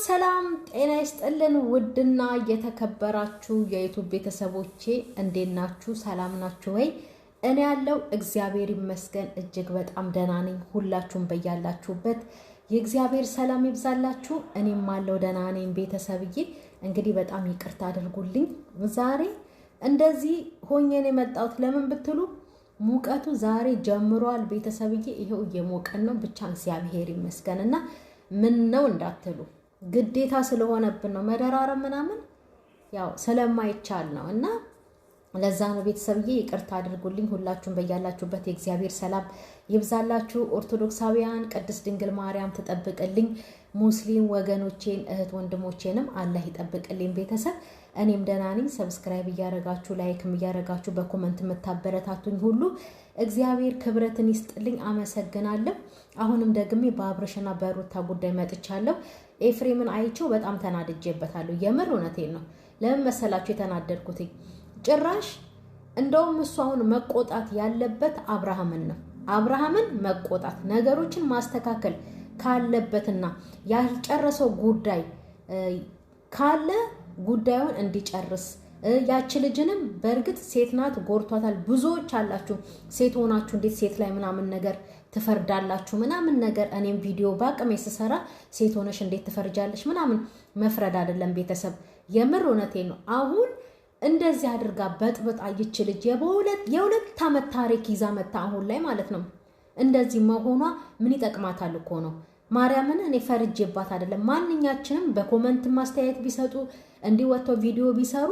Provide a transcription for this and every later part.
ሰላም ጤና ይስጥልን ውድና የተከበራችሁ የዩቲዩብ ቤተሰቦቼ እንዴት ናችሁ? ሰላም ናችሁ ወይ? እኔ ያለው እግዚአብሔር ይመስገን እጅግ በጣም ደህና ነኝ። ሁላችሁም በያላችሁበት የእግዚአብሔር ሰላም ይብዛላችሁ። እኔም አለው ደህና ነኝ ቤተሰብዬ። እንግዲህ በጣም ይቅርታ አድርጉልኝ። ዛሬ እንደዚህ ሆኜ ነው የመጣሁት። ለምን ብትሉ ሙቀቱ ዛሬ ጀምሯል ቤተሰብዬ። ይሄው እየሞቀን ነው። ብቻ እግዚአብሔር ይመስገንና ምን ነው እንዳትሉ ግዴታ ስለሆነብን ነው መደራረብ ምናምን ያው ስለማይቻል ነው። እና ለዛ ነው ቤተሰብዬ ይቅርታ አድርጉልኝ። ሁላችሁም በያላችሁበት የእግዚአብሔር ሰላም ይብዛላችሁ። ኦርቶዶክሳውያን ቅድስት ድንግል ማርያም ትጠብቅልኝ። ሙስሊም ወገኖቼን እህት ወንድሞቼንም አላህ ይጠብቅልኝ። ቤተሰብ እኔም ደህና ነኝ። ሰብስክራይብ እያረጋችሁ ላይክም እያረጋችሁ በኮመንት የምታበረታቱኝ ሁሉ እግዚአብሔር ክብረትን ይስጥልኝ። አመሰግናለሁ። አሁንም ደግሜ በአብርሽና በሩታ ጉዳይ መጥቻለሁ። ኤፍሬምን አይቼው በጣም ተናድጄበታለሁ። የምር እውነቴን ነው። ለምን መሰላችሁ የተናደድኩት? ጭራሽ እንደውም እሱ አሁን መቆጣት ያለበት አብርሃምን ነው። አብርሃምን መቆጣት ነገሮችን ማስተካከል ካለበትና ያልጨረሰው ጉዳይ ካለ ጉዳዩን እንዲጨርስ ያቺ ልጅንም በእርግጥ ሴት ናት ጎርቷታል። ብዙዎች አላችሁ ሴት ሆናችሁ እንዴት ሴት ላይ ምናምን ነገር ትፈርዳላችሁ ምናምን ነገር። እኔም ቪዲዮ ባቅሜ ስሰራ ሴት ሆነሽ እንዴት ትፈርጃለሽ ምናምን መፍረድ አይደለም ቤተሰብ። የምር እውነቴን ነው። አሁን እንደዚህ አድርጋ በጥብጣ ይች ልጅ የሁለት ዓመት ታሪክ ይዛ መታ አሁን ላይ ማለት ነው። እንደዚህ መሆኗ ምን ይጠቅማታል እኮ ነው። ማርያምን እኔ ፈርጄባት አይደለም። ማንኛችንም በኮመንት ማስተያየት ቢሰጡ እንዲወጣው ቪዲዮ ቢሰሩ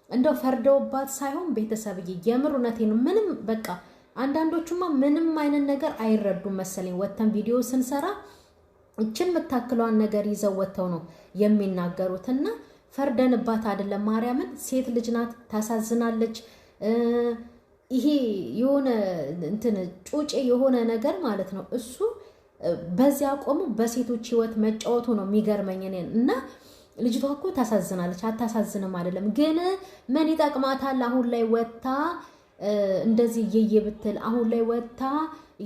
እንደው ፈርደውባት ሳይሆን ቤተሰብዬ የምር እውነቴን ነው። ምንም በቃ አንዳንዶቹማ ምንም አይነት ነገር አይረዱም መሰለኝ። ወተን ቪዲዮ ስንሰራ እችን የምታክለዋን ነገር ይዘው ወተው ነው የሚናገሩትና ፈርደንባት አይደለም። ማርያምን ሴት ልጅ ናት፣ ታሳዝናለች። ይሄ የሆነ እንትን ጩጬ የሆነ ነገር ማለት ነው። እሱ በዚያ ቆሙ በሴቶች ህይወት መጫወቱ ነው የሚገርመኝ እኔን። እና ልጅቷ እኮ ታሳዝናለች። አታሳዝንም አይደለም ግን ምን ይጠቅማታል? አሁን ላይ ወታ እንደዚህ እየየ ብትል፣ አሁን ላይ ወታ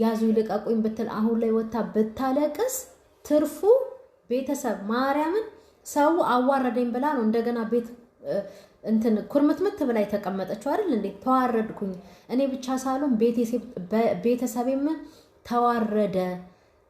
ያዙ ይልቀቁኝ ብትል፣ አሁን ላይ ወታ ብታለቅስ ትርፉ ቤተሰብ ቤተሰብ ሰው አዋረደኝ ብላ ነው እንደገና ቤት እንትን ኩርምትምት ብላ የተቀመጠችው አይደል እንዴ? ተዋረድኩኝ እኔ ብቻ ሳልሆን ቤተሰቤም ተዋረደ።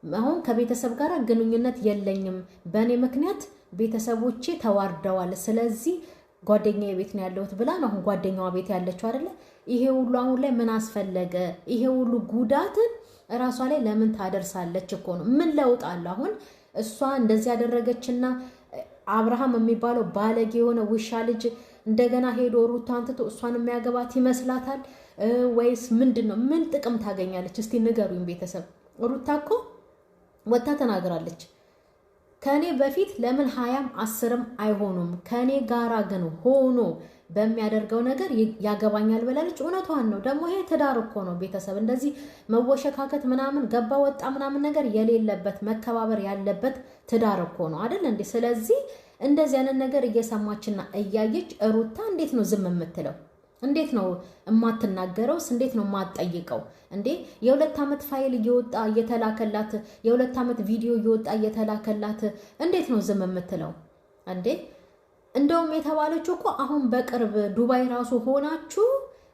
አሁን ከቤተሰብ ጋር ግንኙነት የለኝም፣ በእኔ ምክንያት ቤተሰቦቼ ተዋርደዋል። ስለዚህ ጓደኛዬ ቤት ነው ያለሁት ብላ ነው አሁን ጓደኛዋ ቤት ያለችው አይደለ? ይሄ ሁሉ አሁን ላይ ምን አስፈለገ? ይሄ ሁሉ ጉዳትን እራሷ ላይ ለምን ታደርሳለች እኮ ነው። ምን ለውጥ አለ አሁን? እሷ እንደዚህ ያደረገችና አብርሃም የሚባለው ባለጌ የሆነ ውሻ ልጅ እንደገና ሄዶ ሩታን ትቶ እሷን የሚያገባት ይመስላታል ወይስ ምንድነው? ምን ጥቅም ታገኛለች? እስቲ ንገሩኝ ቤተሰብ። ሩታ እኮ ወታ ተናግራለች። ከኔ በፊት ለምን 20ም 10ም አይሆኑም፣ ከኔ ጋራ ግን ሆኖ በሚያደርገው ነገር ያገባኛል ብላለች። እውነቷን ነው። ደግሞ ይሄ ትዳር እኮ ነው ቤተሰብ። እንደዚህ መወሸካከት ምናምን ገባ ወጣ ምናምን ነገር የሌለበት መከባበር ያለበት ትዳር እኮ ነው አይደል እንዴ? ስለዚህ እንደዚህ አይነት ነገር እየሰማችና እያየች ሩታ እንዴት ነው ዝም የምትለው? እንዴት ነው የማትናገረውስ? እንዴት ነው የማትጠይቀው እንዴ? የ2 ዓመት ፋይል እየወጣ እየተላከላት፣ የ2 ዓመት ቪዲዮ እየወጣ እየተላከላት እንዴት ነው ዝም የምትለው እንዴ? እንደውም የተባለችው እኮ አሁን በቅርብ ዱባይ ራሱ ሆናችሁ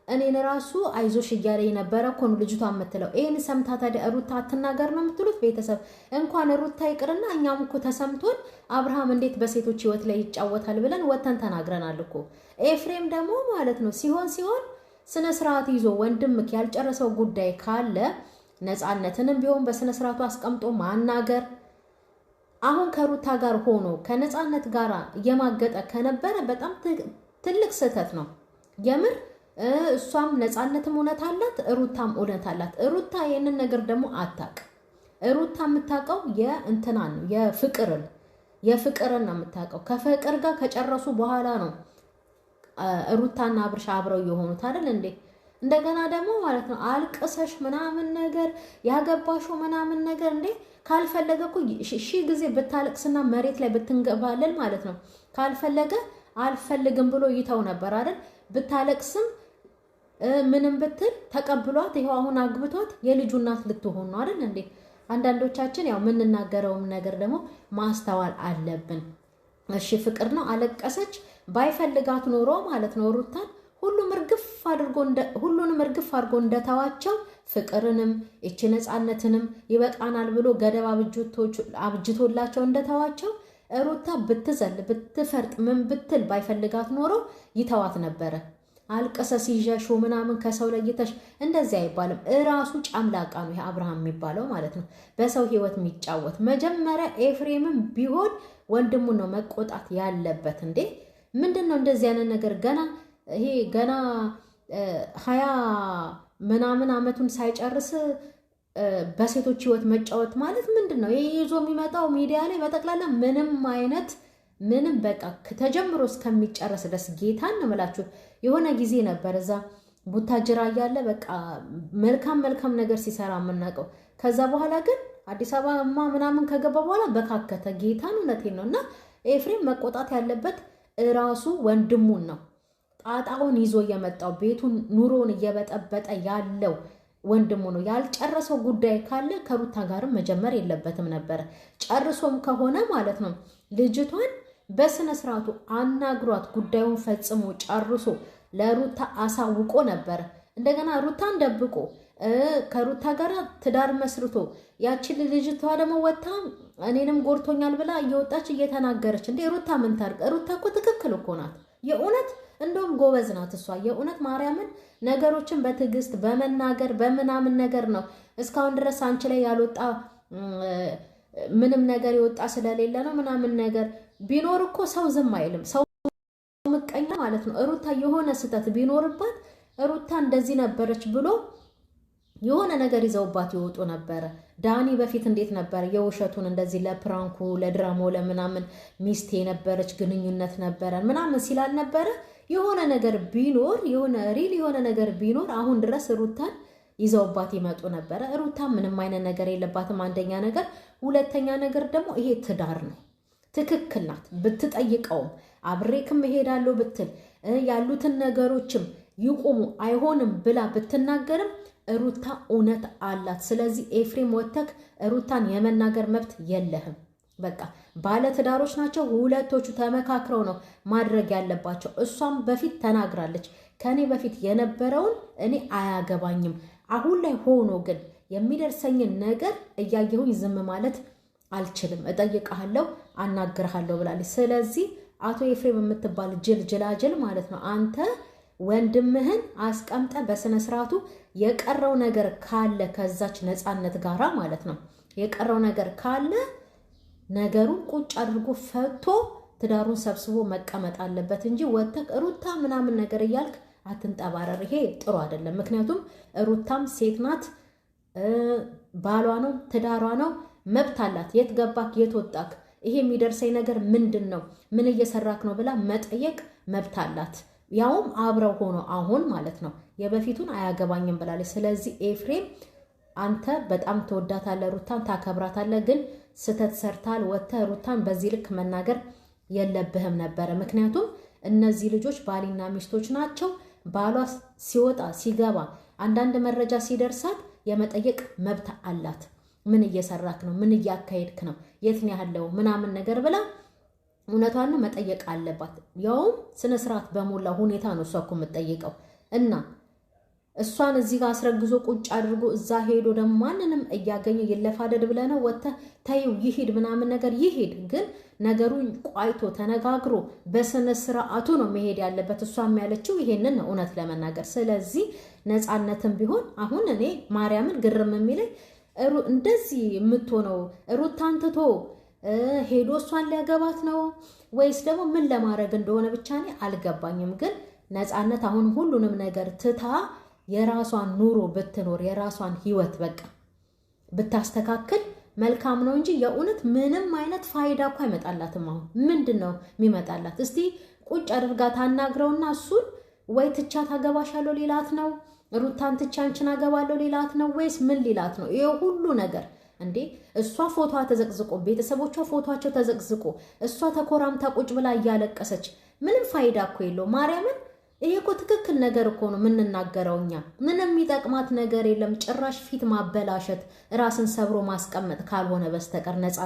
እኔን ራሱ አይዞሽ እያለ የነበረ እኮ ነው ልጅቷ የምትለው። ይሄን ሰምታ ታዲያ ሩታ አትናገር ነው የምትሉት ቤተሰብ? እንኳን ሩታ ይቅርና እኛም እኮ ተሰምቶን አብርሃም እንዴት በሴቶች ህይወት ላይ ይጫወታል ብለን ወተን ተናግረናል እኮ። ኤፍሬም ደግሞ ማለት ነው ሲሆን ስነ ስርዓት ይዞ ወንድምክ ያልጨረሰው ጉዳይ ካለ ነፃነትንም ቢሆን በስነ ስርዓቱ አስቀምጦ ማናገር። አሁን ከሩታ ጋር ሆኖ ከነፃነት ጋር እየማገጠ ከነበረ በጣም ትልቅ ስህተት ነው የምር። እሷም ነፃነትም እውነት አላት፣ ሩታም እውነት አላት። ሩታ ይህንን ነገር ደግሞ አታቅ። ሩታ የምታውቀው የእንትናን ነው የፍቅርን ነው የምታውቀው። ከፍቅር ጋር ከጨረሱ በኋላ ነው ሩታና አብርሽ አብረው የሆኑት አይደል እንዴ? እንደገና ደግሞ ማለት ነው አልቅሰሽ ምናምን ነገር ያገባሽው ምናምን ነገር እንዴ? ካልፈለገ እኮ ሺህ ጊዜ ብታለቅስና መሬት ላይ ብትንገባለል ማለት ነው። ካልፈለገ አልፈልግም ብሎ ይተው ነበር አይደል? ብታለቅስም ምንም ብትል ተቀብሏት ይሄው አሁን አግብቷት የልጁ እናት ልትሆን ነው አይደል እንዴ? አንዳንዶቻችን ያው የምንናገረውም ነገር ደግሞ ማስተዋል አለብን። እሺ ፍቅር ነው አለቀሰች። ባይፈልጋት ኖሮ ማለት ነው ሩታን ሁሉንም እርግፍ አድርጎ እንደተዋቸው ፍቅርንም እቺ ነፃነትንም ይበቃናል ብሎ ገደብ አብጅቶላቸው እንደተዋቸው ሩታ ብትዘል ብትፈርጥ ምን ብትል ባይፈልጋት ኖሮ ይተዋት ነበረ። አልቀሰ ሲጀሹ ምናምን ከሰው ለይተሽ እንደዚህ አይባልም። እራሱ ጫምላቃ ነው ይሄ አብርሃም የሚባለው ማለት ነው፣ በሰው ህይወት የሚጫወት። መጀመሪያ ኤፍሬምም ቢሆን ወንድሙን ነው መቆጣት ያለበት። እንዴ ምንድነው እንደዚህ አይነት ነገር? ገና 20 ምናምን አመቱን ሳይጨርስ በሴቶች ህይወት መጫወት ማለት ምንድነው? ይሄ ይዞ የሚመጣው ሚዲያ ላይ በጠቅላላ ምንም በቃ ተጀምሮ እስከሚጨረስ ድረስ ጌታን ነው የምላችሁ። የሆነ ጊዜ ነበር እዛ ቡታጅራ እያለ በቃ መልካም ነገር ሲሰራ የምናውቀው። ከዛ በኋላ ግን አዲስ አበባ ምናምን ከገባ በኋላ በካከተ። ጌታን እውነቴን ነው። እና ኤፍሬም መቆጣት ያለበት እራሱ ወንድሙን ነው። ጣጣውን ይዞ እየመጣው ቤቱን ኑሮውን እየበጠበጠ ያለው ወንድሙ ነው። ያልጨረሰው ጉዳይ ካለ ከሩታ ጋርም መጀመር የለበትም ነበረ። ጨርሶም ከሆነ ማለት ነው ልጅቷን በስነ ስርዓቱ አናግሯት ጉዳዩን ፈጽሞ ጨርሶ ለሩታ አሳውቆ ነበረ። እንደገና ሩታን ደብቆ ከሩታ ጋር ትዳር መስርቶ ያቺን ልጅቷ ደግሞ ወጣ እኔንም ጎርቶኛል ብላ እየወጣች እየተናገረች። እንዴ ሩታ ምን ታርቅ? ሩታ እኮ ትክክል እኮ ናት። የእውነት እንደውም ጎበዝ ናት እሷ። የእውነት ማርያምን ነገሮችን በትዕግስት በመናገር በምናምን ነገር ነው እስካሁን ድረስ አንቺ ላይ ያልወጣ ምንም ነገር የወጣ ስለሌለ ነው ምናምን ነገር ቢኖር እኮ ሰው ዝም አይልም። ሰው ምቀኛ ማለት ነው። ሩታ የሆነ ስህተት ቢኖርባት ሩታ እንደዚህ ነበረች ብሎ የሆነ ነገር ይዘውባት ይወጡ ነበረ። ዳኒ በፊት እንዴት ነበር የውሸቱን እንደዚህ ለፕራንኩ ለድራማው ለምናምን ሚስት የነበረች ግንኙነት ነበረ ምናምን ሲላል ነበረ። የሆነ ነገር ቢኖር የሆነ ነገር ቢኖር አሁን ድረስ ሩታን ይዘውባት ይመጡ ነበረ። ሩታ ምንም አይነት ነገር የለባትም አንደኛ ነገር። ሁለተኛ ነገር ደግሞ ይሄ ትዳር ነው። ትክክል ናት። ብትጠይቀውም አብሬክም እሄዳለሁ ብትል ያሉትን ነገሮችም ይቆሙ አይሆንም ብላ ብትናገርም ሩታ እውነት አላት። ስለዚህ ኤፍሬም ወተክ ሩታን የመናገር መብት የለህም። በቃ ባለ ትዳሮች ናቸው ሁለቶቹ፣ ተመካክረው ነው ማድረግ ያለባቸው። እሷም በፊት ተናግራለች፣ ከኔ በፊት የነበረውን እኔ አያገባኝም። አሁን ላይ ሆኖ ግን የሚደርሰኝን ነገር እያየሁኝ ዝም ማለት አልችልም፣ እጠይቅሃለሁ፣ አናግርሃለሁ ብላለች። ስለዚህ አቶ ኤፍሬም የምትባል ጅላጅል ማለት ነው አንተ ወንድምህን አስቀምጠ በስነ ስርዓቱ የቀረው ነገር ካለ ከዛች ነፃነት ጋራ ማለት ነው የቀረው ነገር ካለ ነገሩን ቁጭ አድርጎ ፈቶ ትዳሩን ሰብስቦ መቀመጥ አለበት እንጂ ወተክ ሩታ ምናምን ነገር እያልክ አትንጠባረር። ይሄ ጥሩ አይደለም። ምክንያቱም ሩታም ሴት ናት፣ ባሏ ነው፣ ትዳሯ ነው፣ መብት አላት። የት ገባክ የት ወጣክ፣ ይሄ የሚደርሰኝ ነገር ምንድን ነው፣ ምን እየሰራክ ነው ብላ መጠየቅ መብት አላት። ያውም አብረው ሆኖ አሁን ማለት ነው። የበፊቱን አያገባኝም ብላለች። ስለዚህ ኤፍሬም አንተ በጣም ተወዳታለህ፣ ሩታን ታከብራታለህ፣ ግን ስተት ሰርታል። ወጥተህ ሩታን በዚህ ልክ መናገር የለብህም ነበረ። ምክንያቱም እነዚህ ልጆች ባልና ሚስቶች ናቸው። ባሏ ሲወጣ ሲገባ አንዳንድ መረጃ ሲደርሳት የመጠየቅ መብት አላት። ምን እየሰራክ ነው፣ ምን እያካሄድክ ነው፣ የት ነው ያለው ምናምን ነገር ብላ እውነቷን መጠየቅ አለባት። ያውም ስነ ስርዓት በሞላ ሁኔታ ነው እሷ እኮ የምትጠይቀው። እና እሷን እዚህ ጋር አስረግዞ ቁጭ አድርጎ እዛ ሄዶ ደግሞ ማንንም እያገኘ ይለፋደድ ብለህ ነው ወጥተህ ተይው ይሄድ ምናምን ነገር ይሄድ። ግን ነገሩን ቋይቶ ተነጋግሮ በስነ ስርዓቱ ነው መሄድ ያለበት። እሷም ያለችው ይሄንን ነው እውነት ለመናገር። ስለዚህ ነፃነትም ቢሆን አሁን እኔ ማርያምን ግርም የሚለኝ እንደዚህ የምትሆነው ሩታን ትቶ ሄዶ እሷን ሊያገባት ነው ወይስ ደግሞ ምን ለማድረግ እንደሆነ ብቻ እኔ አልገባኝም። ግን ነፃነት አሁን ሁሉንም ነገር ትታ የራሷን ኑሮ ብትኖር የራሷን ህይወት በቃ ብታስተካክል መልካም ነው እንጂ የእውነት ምንም አይነት ፋይዳ እኮ አይመጣላትም። አሁን ምንድን ነው የሚመጣላት? እስቲ ቁጭ አድርጋ ታናግረውና እሱን ወይ ትቻ ታገባሻለሁ ሊላት ነው፣ ሩታን ትቻ አንቺን አገባለሁ ሊላት ነው ወይስ ምን ሊላት ነው? ይሄ ሁሉ ነገር እንዴ እሷ ፎቶዋ ተዘቅዝቆ ቤተሰቦቿ ፎቶቸው ተዘቅዝቆ እሷ ተኮራምታ ቁጭ ብላ እያለቀሰች ምንም ፋይዳ እኮ የለው። ማርያምን ይሄ እኮ ትክክል ነገር እኮ ነው የምንናገረው እኛ። ምንም የሚጠቅማት ነገር የለም። ጭራሽ ፊት ማበላሸት፣ ራስን ሰብሮ ማስቀመጥ ካልሆነ በስተቀር ነፃ